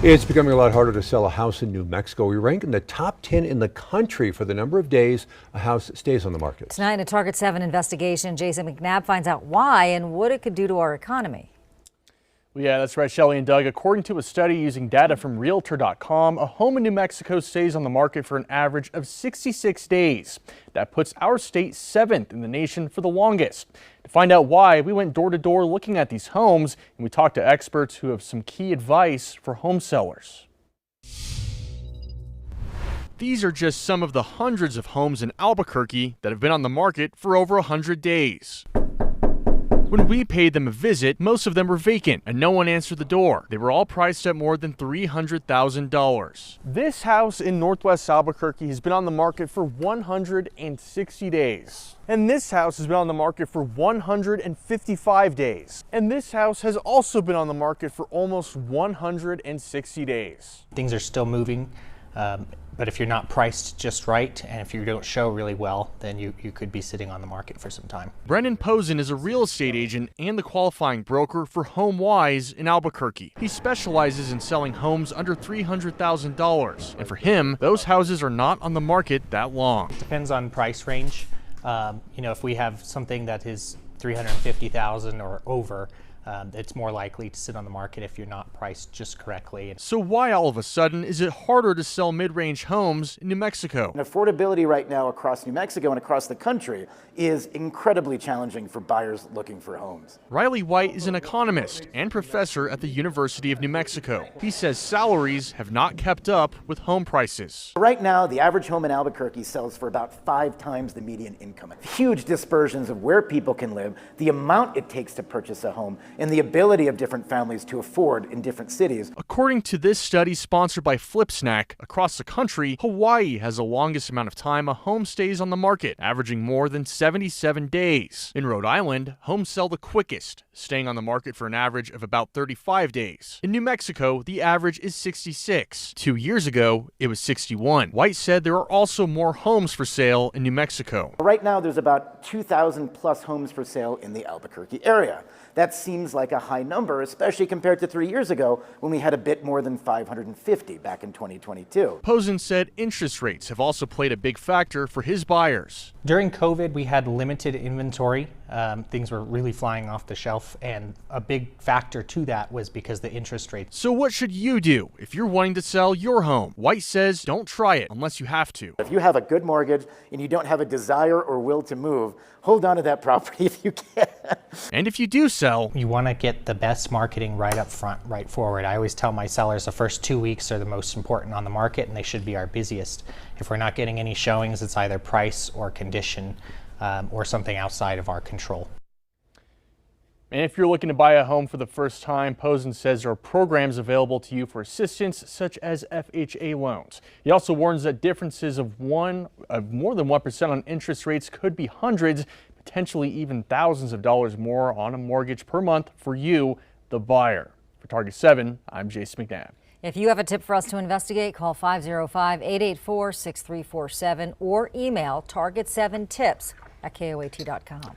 It's becoming a lot harder to sell a house in New Mexico. We rank in the top 10 in the country for the number of days a house stays on the market. Tonight in a Target 7 investigation, Jason McNabb finds out why and what it could do to our economy. Well, yeah, that's right, Shelley and Doug. According to a study using data from Realtor.com, a home in New Mexico stays on the market for an average of 66 days. That puts our state 7th in the nation for the longest. To find out why, we went door to door looking at these homes, and we talked to experts who have some key advice for home sellers. These are just some of the hundreds of homes in Albuquerque that have been on the market for over 100 days. When we paid them a visit, most of them were vacant and no one answered the door. They were all priced at more than $300,000. This house in Northwest Albuquerque has been on the market for 160 days. And this house has been on the market for 155 days. And this house has also been on the market for almost 160 days. Things are still moving. But if you're not priced just right, and if you don't show really well, then you could be sitting on the market for some time. Brendan Posen is a real estate agent and the qualifying broker for HomeWise in Albuquerque. He specializes in selling homes under $300,000. And for him, those houses are not on the market that long. Depends on price range. If we have something that is $350,000 or over, it's more likely to sit on the market if you're not priced just correctly. So why all of a sudden is it harder to sell mid-range homes in New Mexico? And affordability right now across New Mexico and across the country is incredibly challenging for buyers looking for homes. Riley White is an economist and professor at the University of New Mexico. He says salaries have not kept up with home prices. Right now, the average home in Albuquerque sells for about 5 times the median income. Huge dispersions of where people can live, the amount it takes to purchase a home, and the ability of different families to afford in different cities. According to this study sponsored by FlipSnack, across the country, Hawaii has the longest amount of time a home stays on the market, averaging more than 77 days. In Rhode Island, homes sell the quickest, staying on the market for an average of about 35 days. In New Mexico, the average is 66. 2 years ago, it was 61. White said there are also more homes for sale in New Mexico. Right now, there's about 2,000 plus homes for sale in the Albuquerque area. That seems like a high number, especially compared to 3 years ago when we had a bit more than 550 back in 2022. Posen said interest rates have also played a big factor for his buyers. During COVID, we had limited inventory. Things were really flying off the shelf, and a big factor to that was because the interest rates. So what should you do if you're wanting to sell your home? White says don't try it unless you have to. If you have a good mortgage and you don't have a desire or will to move, hold on to that property if you can. And if you do sell, you want to get the best marketing right up front, right forward. I always tell my sellers the first 2 weeks are the most important on the market, and they should be our busiest. If we're not getting any showings, it's either price or condition or something outside of our control. And if you're looking to buy a home for the first time, Posen says there are programs available to you for assistance, such as FHA loans. He also warns that differences of more than 1% on interest rates could be hundreds, potentially even thousands of dollars more on a mortgage per month for you, the buyer. For Target 7, I'm Jason McNabb. If you have a tip for us to investigate, call 505-884-6347 or email target7tips@koat.com.